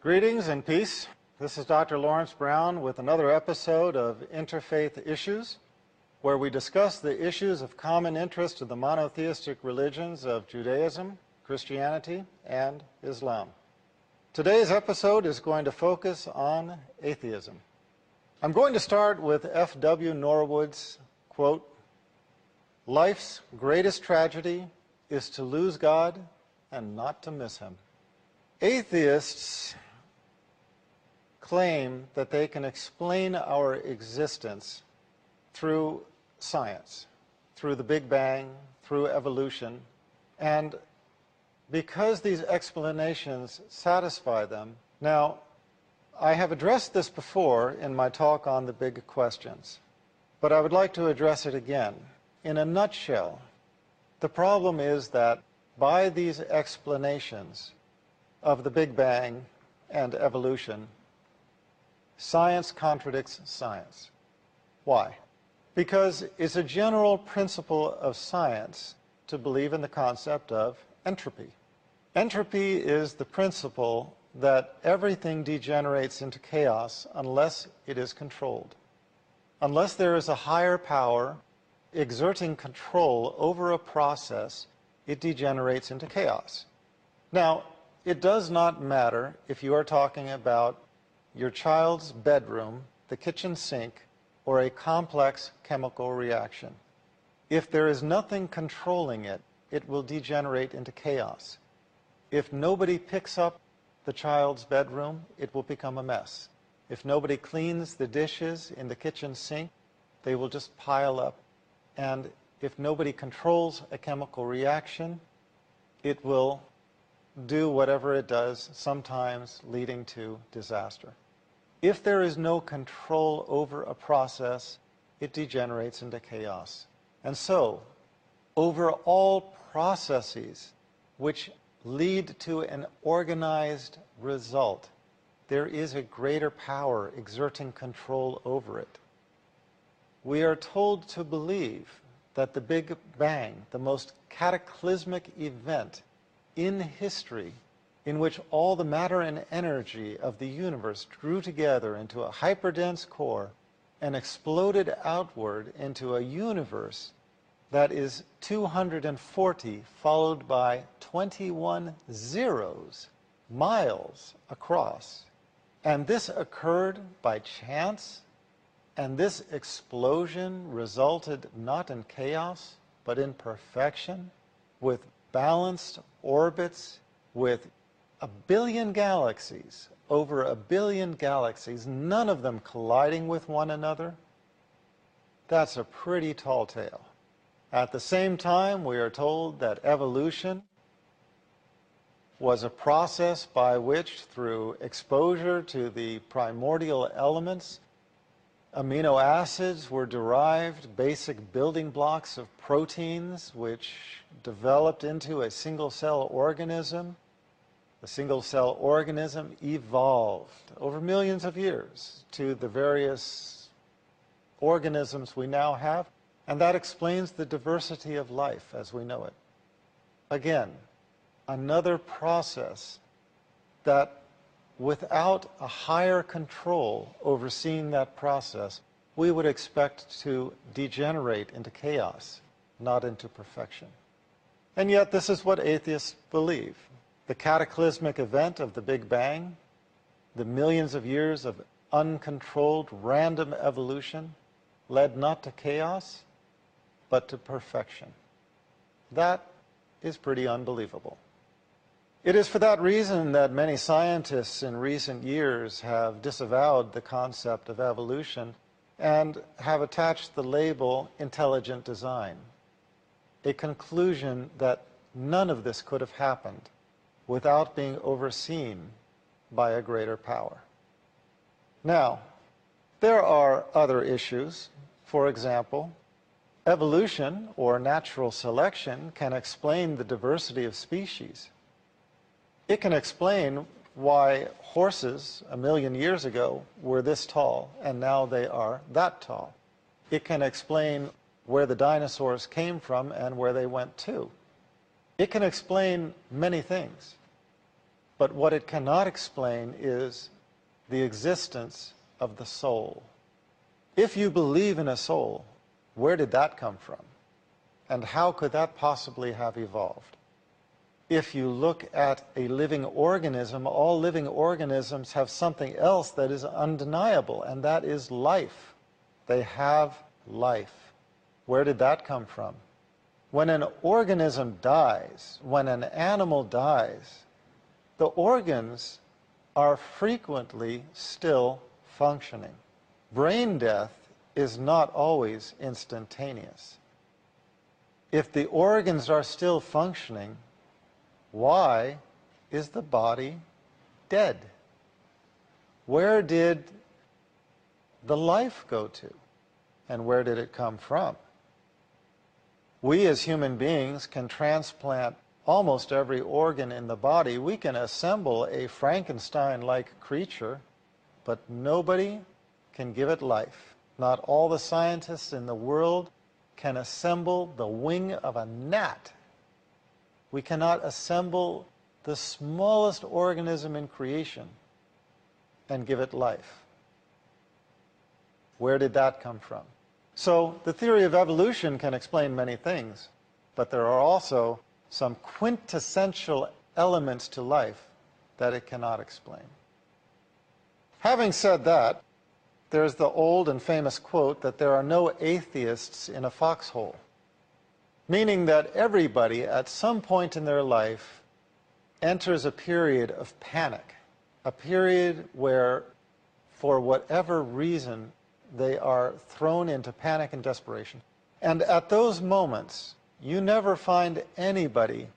Greetings and peace. This is Dr. Lawrence Brown with another episode of Interfaith Issues, where we discuss the issues of common interest to the monotheistic religions of Judaism, Christianity, and Islam. Today's episode is going to focus on atheism. I'm going to start with F.W. Norwood's quote, "Life's greatest tragedy is to lose God and not to miss him." Atheists claim that they can explain our existence through science, through the Big Bang, through evolution, and because these explanations satisfy them. Now, I have addressed this before in my talk on the big questions, but I would like to address it again. In a nutshell, the problem is that by these explanations of the Big Bang and evolution, science contradicts science. Why? Because it's a general principle of science to believe in the concept of entropy. Entropy is the principle that everything degenerates into chaos unless it is controlled. Unless there is a higher power exerting control over a process, it degenerates into chaos. Now, it does not matter if you are talking about your child's bedroom, the kitchen sink, or a complex chemical reaction. If there is nothing controlling it, it will degenerate into chaos. If nobody picks up the child's bedroom, it will become a mess. If nobody cleans the dishes in the kitchen sink, they will just pile up. And if nobody controls a chemical reaction, it will do whatever it does, sometimes leading to disaster. If there is no control over a process, it degenerates into chaos. And so, over all processes which lead to an organized result, there is a greater power exerting control over it. We are told to believe that the Big Bang, the most cataclysmic event in history, in which all the matter and energy of the universe drew together into a hyperdense core and exploded outward into a universe that is 240 followed by 21 zeros miles across. And this occurred by chance, and this explosion resulted not in chaos, but in perfection, with balanced orbits, with a billion galaxies, over a billion galaxies, none of them colliding with one another. That's a pretty tall tale. At the same time, we are told that evolution was a process by which, through exposure to the primordial elements, amino acids were derived, basic building blocks of proteins, which developed into a single-cell organism. The single-cell organism evolved over millions of years to the various organisms we now have, and that explains the diversity of life as we know it. Again, another process that, without a higher control overseeing that process, we would expect to degenerate into chaos, not into perfection. And yet this is what atheists believe. The cataclysmic event of the Big Bang, the millions of years of uncontrolled random evolution, led not to chaos, but to perfection. That is pretty unbelievable. It is for that reason that many scientists in recent years have disavowed the concept of evolution and have attached the label intelligent design, a conclusion that none of this could have happened without being overseen by a greater power. Now, there are other issues. For example, evolution or natural selection can explain the diversity of species. It can explain why horses 1,000,000 years ago were this tall and now they are that tall. It can explain where the dinosaurs came from and where they went to. It can explain many things. But what it cannot explain is the existence of the soul. If you believe in a soul, where did that come from? And how could that possibly have evolved? If you look at a living organism, all living organisms have something else that is undeniable, and that is life. They have life. Where did that come from? When an organism dies, when an animal dies, the organs are frequently still functioning. Brain death is not always instantaneous. If the organs are still functioning, why is the body dead? Where did the life go to? And where did it come from? We as human beings can transplant almost every organ in the body. We can assemble a Frankenstein-like creature, but nobody can give it life. Not all the scientists in the world can assemble the wing of a gnat. We cannot assemble the smallest organism in creation and give it life. Where did that come from? So the theory of evolution can explain many things, but there are also some quintessential elements to life that it cannot explain. Having said that, there's the old and famous quote that there are no atheists in a foxhole, meaning that everybody at some point in their life enters a period of panic, a period where, for whatever reason, they are thrown into panic and desperation. And at those moments, you never find anybody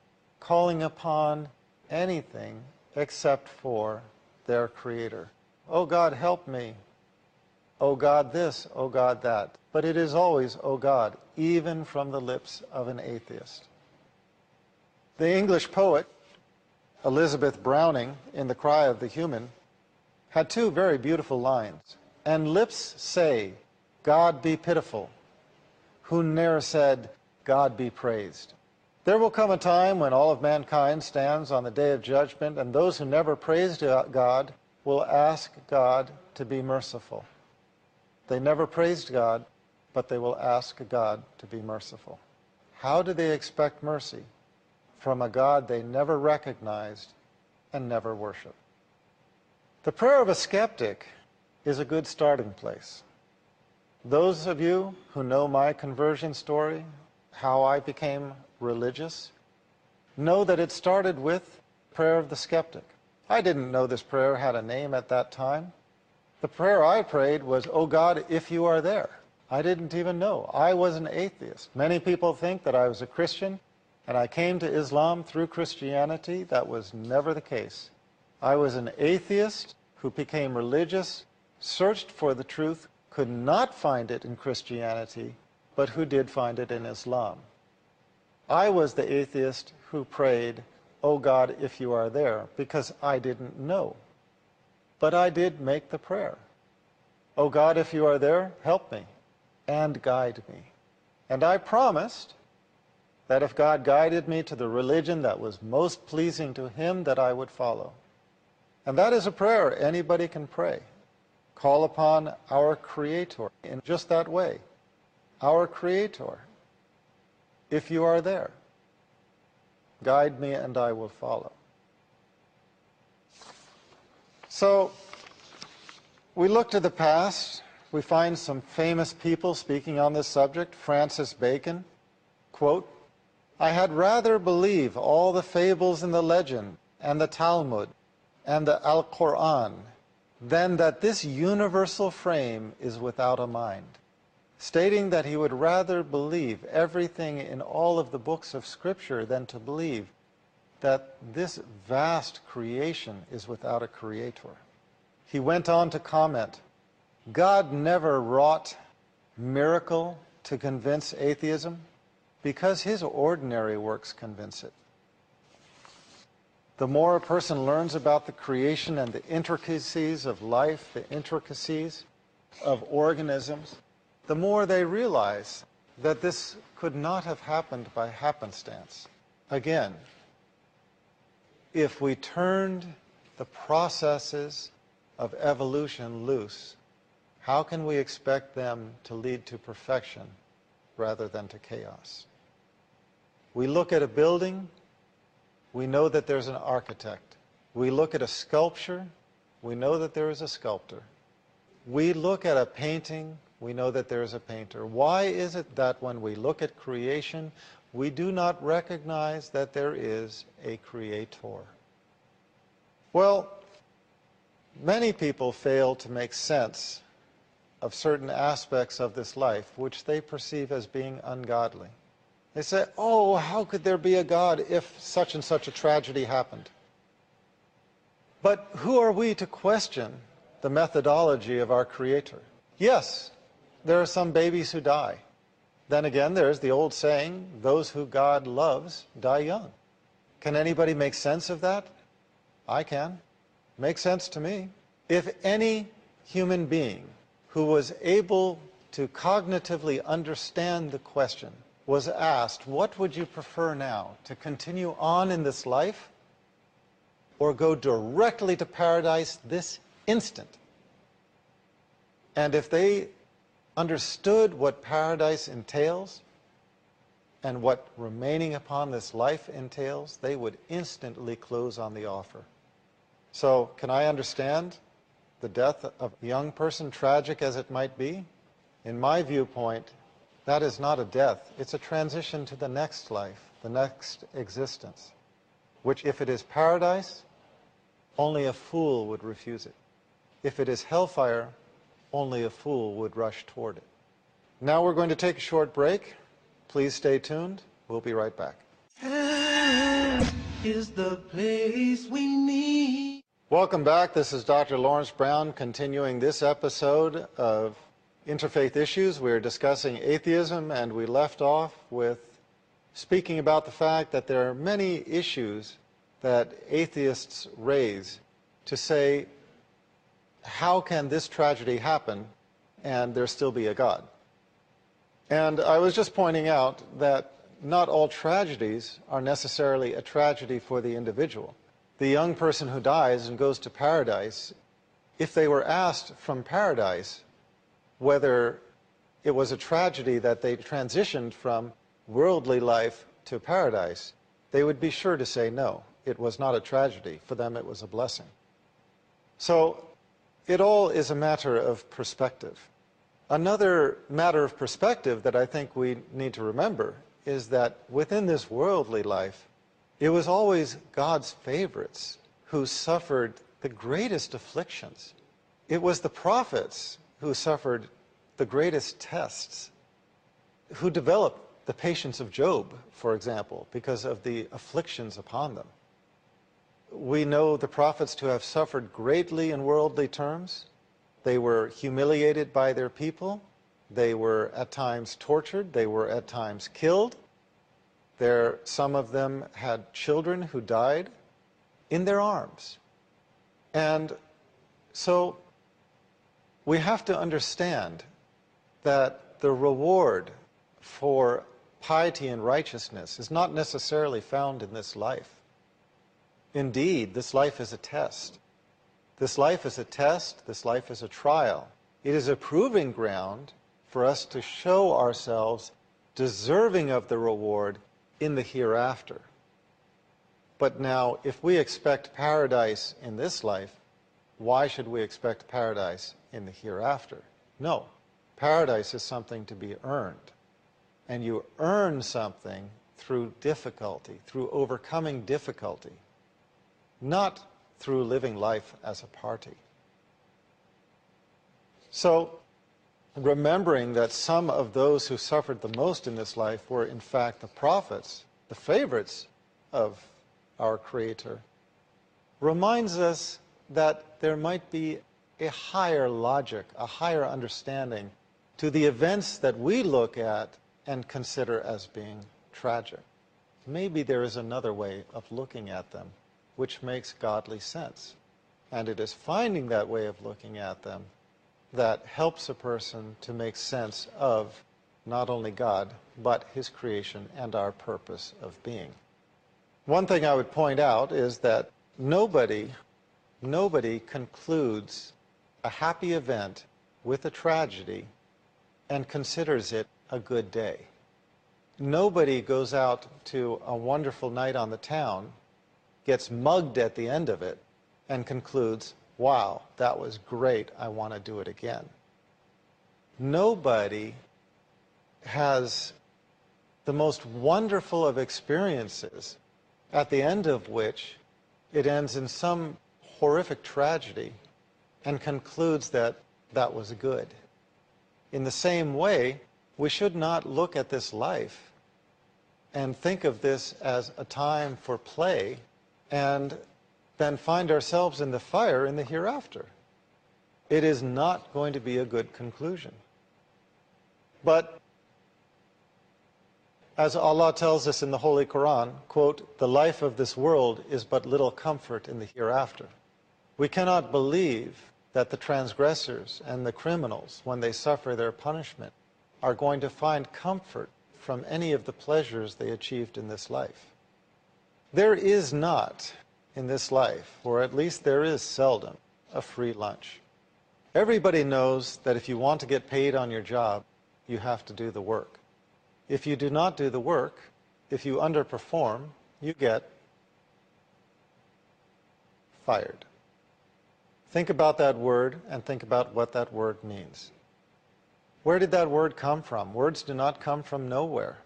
calling upon anything except for their Creator. Oh God, help me. Oh God this, oh God that. But it is always, oh God, even from the lips of an atheist. The English poet, Elizabeth Browning, in The Cry of the Human, had two very beautiful lines. And lips say, God be pitiful, who ne'er said, God be praised. There will come a time when all of mankind stands on the day of judgment, and those who never praised God will ask God to be merciful. They never praised God, but they will ask God to be merciful. How do they expect mercy from a God they never recognized and never worshiped? The prayer of a skeptic is a good starting place. Those of you who know my conversion story, how I became religious, know that it started with prayer of the skeptic. I didn't know this prayer had a name at that time. The prayer I prayed was, oh God, if you are there. I didn't even know. I was an atheist. Many people think that I was a Christian, and I came to Islam through Christianity. That was never the case. I was an atheist who became religious, searched for the truth, could not find it in Christianity, but who did find it in Islam. I was the atheist who prayed, oh God, if you are there, because I didn't know. But I did make the prayer. Oh God, if you are there, help me and guide me. And I promised that if God guided me to the religion that was most pleasing to Him, that I would follow. And that is a prayer anybody can pray. Call upon our Creator in just that way. Our Creator, if you are there, guide me and I will follow. So, we look to the past. We find some famous people speaking on this subject. Francis Bacon, quote, I had rather believe all the fables in the legend and the Talmud and the Al-Quran than that this universal frame is without a mind, stating that he would rather believe everything in all of the books of Scripture than to believe that this vast creation is without a creator. He went on to comment, God never wrought miracle to convince atheism because His ordinary works convince it. The more a person learns about the creation and the intricacies of life, the intricacies of organisms, the more they realize that this could not have happened by happenstance. Again, if we turned the processes of evolution loose, how can we expect them to lead to perfection rather than to chaos? We look at a building, we know that there's an architect. We look at a sculpture, we know that there is a sculptor. We look at a painting, we know that there is a painter. Why is it that when we look at creation, we do not recognize that there is a creator? Well, many people fail to make sense of certain aspects of this life which they perceive as being ungodly. They say, oh, how could there be a God if such and such a tragedy happened? But who are we to question the methodology of our Creator? Yes, there are some babies who die. Then again, there's the old saying, those who God loves die young. Can anybody make sense of that? I can. Makes sense to me. If any human being who was able to cognitively understand the question was asked, what would you prefer now, to continue on in this life or go directly to paradise this instant? And if they understood what paradise entails and what remaining upon this life entails, they would instantly close on the offer. So, can I understand the death of a young person, tragic as it might be? In my viewpoint, that is not a death. It's a transition to the next life, the next existence, which if it is paradise, only a fool would refuse it. If it is hellfire, only a fool would rush toward it. Now we're going to take a short break. Please stay tuned. We'll be right back. Heaven is the place we need. Welcome back. This is Dr. Lawrence Brown continuing this episode of Interfaith Issues. We're discussing atheism, and we left off with speaking about the fact that there are many issues that atheists raise to say, how can this tragedy happen and there still be a God? And I was just pointing out that not all tragedies are necessarily a tragedy for the individual. The young person who dies and goes to paradise, if they were asked from paradise whether it was a tragedy that they transitioned from worldly life to paradise, they would be sure to say no. It was not a tragedy. For them, it was a blessing. So it all is a matter of perspective. Another matter of perspective that I think we need to remember is that within this worldly life, it was always God's favorites who suffered the greatest afflictions. It was the prophets who suffered the greatest tests, who developed the patience of Job, for example, because of the afflictions upon them. We know the prophets to have suffered greatly in worldly terms. They were humiliated by their people. They were at times tortured. They were at times killed. Some of them had children who died in their arms. And so we have to understand that the reward for piety and righteousness is not necessarily found in this life. Indeed, this life is a test. This life is a test. This life is a trial. It is a proving ground for us to show ourselves deserving of the reward in the hereafter. But now, if we expect paradise in this life, why should we expect paradise in the hereafter? No. Paradise is something to be earned. And you earn something through difficulty, through overcoming difficulty, not through living life as a party. So, remembering that some of those who suffered the most in this life were in fact the prophets, the favorites of our Creator, reminds us that there might be a higher logic, a higher understanding to the events that we look at and consider as being tragic. Maybe there is another way of looking at them which makes godly sense. And it is finding that way of looking at them that helps a person to make sense of not only God, but His creation and our purpose of being. One thing I would point out is that nobody concludes a happy event with a tragedy and considers it a good day. Nobody goes out to a wonderful night on the town, gets mugged at the end of it, and concludes, wow, that was great, I want to do it again. Nobody has the most wonderful of experiences, at the end of which it ends in some horrific tragedy and concludes that that was good. In the same way, we should not look at this life and think of this as a time for play and then find ourselves in the fire in the hereafter. It is not going to be a good conclusion. But as Allah tells us in the Holy Quran, quote, "The life of this world is but little comfort in the hereafter." We cannot believe that the transgressors and the criminals, when they suffer their punishment, are going to find comfort from any of the pleasures they achieved in this life. There is not in this life, or at least there is seldom, a free lunch. Everybody knows that if you want to get paid on your job, you have to do the work. If you do not do the work, if you underperform, you get fired. Think about that word and think about what that word means. Where did that word come from? Words do not come from nowhere.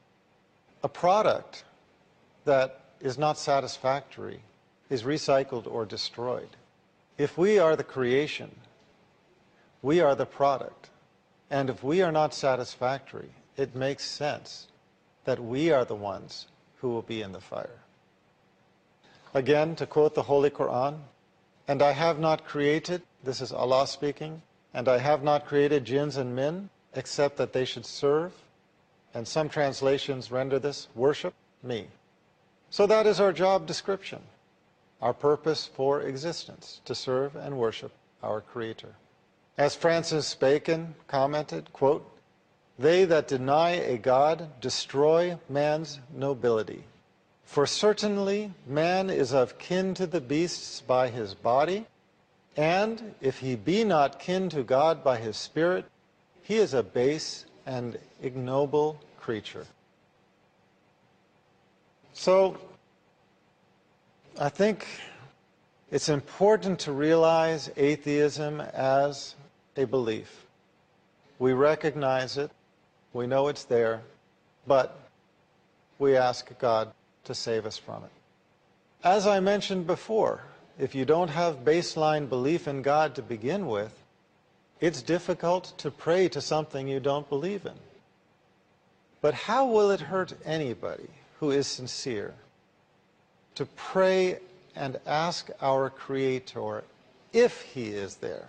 A product that is not satisfactory is recycled or destroyed. If we are the creation, we are the product. And if we are not satisfactory, it makes sense that we are the ones who will be in the fire. Again, to quote the Holy Quran, "And I have not created," this is Allah speaking, "and I have not created jinns and men except that they should serve," and some translations render this, "worship me." So that is our job description, our purpose for existence, to serve and worship our Creator. As Francis Bacon commented, quote, "They that deny a God destroy man's nobility. For certainly man is of kin to the beasts by his body, and if he be not kin to God by his spirit, he is a base and ignoble creature." So, I think it's important to realize atheism as a belief. We recognize it, we know it's there, but we ask God to save us from it. As I mentioned before, if you don't have baseline belief in God to begin with, it's difficult to pray to something you don't believe in. But how will it hurt anybody who is sincere to pray and ask our Creator, if He is there,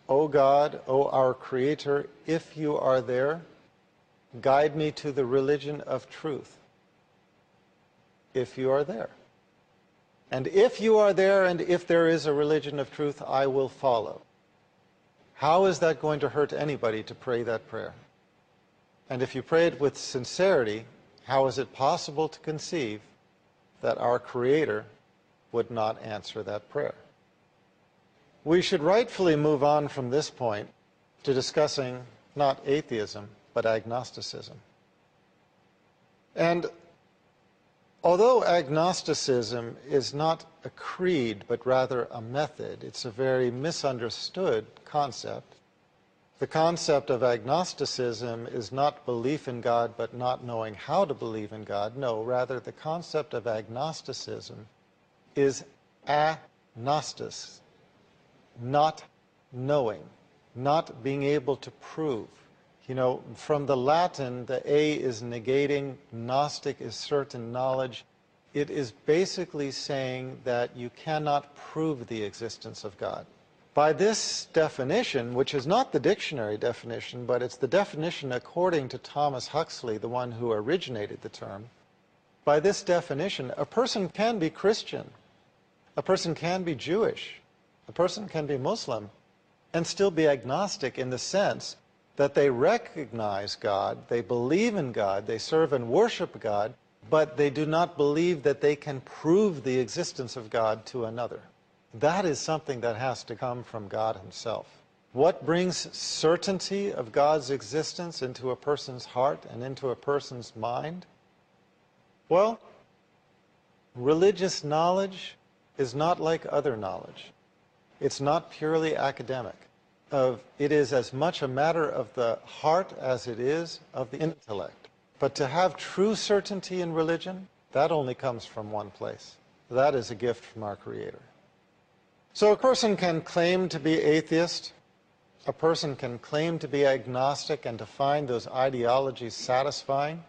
"O God, O our Creator, if you are there, guide me to the religion of truth." If you are there. And if you are there, and if there is a religion of truth, I will follow. How is that going to hurt anybody to pray that prayer? And if you pray it with sincerity, how is it possible to conceive that our Creator would not answer that prayer? We should rightfully move on from this point to discussing not atheism, but agnosticism. And although agnosticism is not a creed, but rather a method, it's a very misunderstood concept. The concept of agnosticism is not belief in God, but not knowing how to believe in God. No, rather the concept of agnosticism is agnostis, not knowing, not being able to prove. You know, from the Latin, the A is negating, Gnostic is certain knowledge. It is basically saying that you cannot prove the existence of God. By this definition, which is not the dictionary definition, but it's the definition according to Thomas Huxley, the one who originated the term, by this definition, a person can be Christian, a person can be Jewish, a person can be Muslim, and still be agnostic in the sense that they recognize God, they believe in God, they serve and worship God, but they do not believe that they can prove the existence of God to another. That is something that has to come from God himself. What brings certainty of God's existence into a person's heart and into a person's mind? Well, religious knowledge is not like other knowledge. It's not purely academic. It is as much a matter of the heart as it is of the intellect. But to have true certainty in religion, that only comes from one place. That is a gift from our Creator. So a person can claim to be atheist, a person can claim to be agnostic and to find those ideologies satisfying.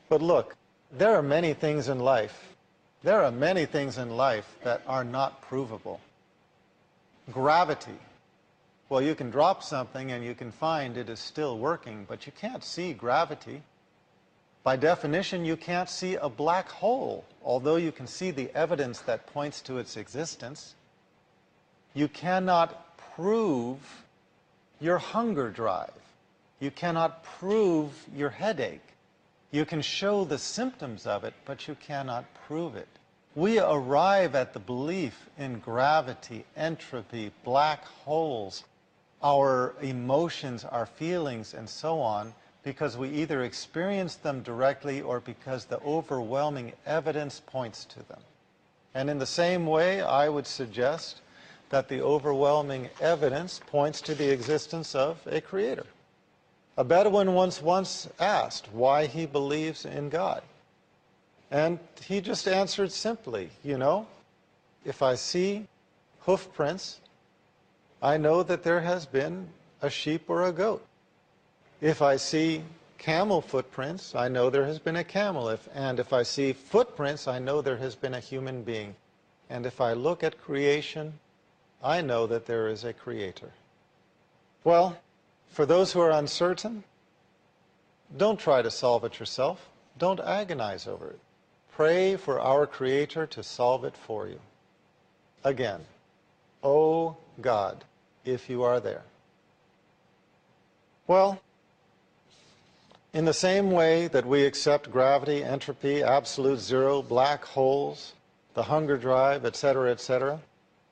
But look, there are many things in life. There are many things in life that are not provable. Gravity. Well, you can drop something and you can find it is still working, but you can't see gravity. By definition, you can't see a black hole, although you can see the evidence that points to its existence. You cannot prove your hunger drive. You cannot prove your headache. You can show the symptoms of it, but you cannot prove it. We arrive at the belief in gravity, entropy, black holes, our emotions, our feelings, and so on, because we either experience them directly or because the overwhelming evidence points to them. And in the same way, I would suggest that the overwhelming evidence points to the existence of a Creator. A Bedouin once asked why he believes in God. And he just answered simply, if I see hoof prints, I know that there has been a sheep or a goat. If I see camel footprints, I know there has been a camel. And if I see footprints, I know there has been a human being. And if I look at creation, I know that there is a Creator. Well, for those who are uncertain, don't try to solve it yourself. Don't agonize over it. Pray for our Creator to solve it for you. Again, oh God, if you are there. Well, in the same way that we accept gravity, entropy, absolute zero, black holes, the hunger drive, etc.,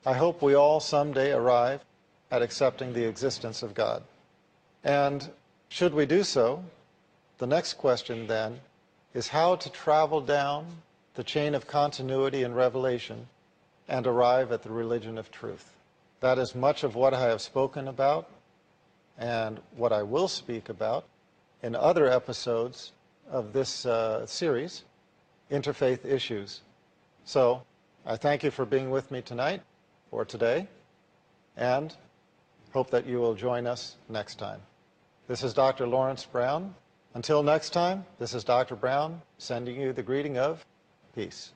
I hope we all someday arrive at accepting the existence of God. And should we do so, the next question then is how to travel down the chain of continuity and revelation and arrive at the religion of truth. That is much of what I have spoken about and what I will speak about in other episodes of this series, Interfaith Issues. So I thank you for being with me tonight or today, and hope that you will join us next time. This is Dr. Lawrence Brown. Until next time, this is Dr. Brown sending you the greeting of peace.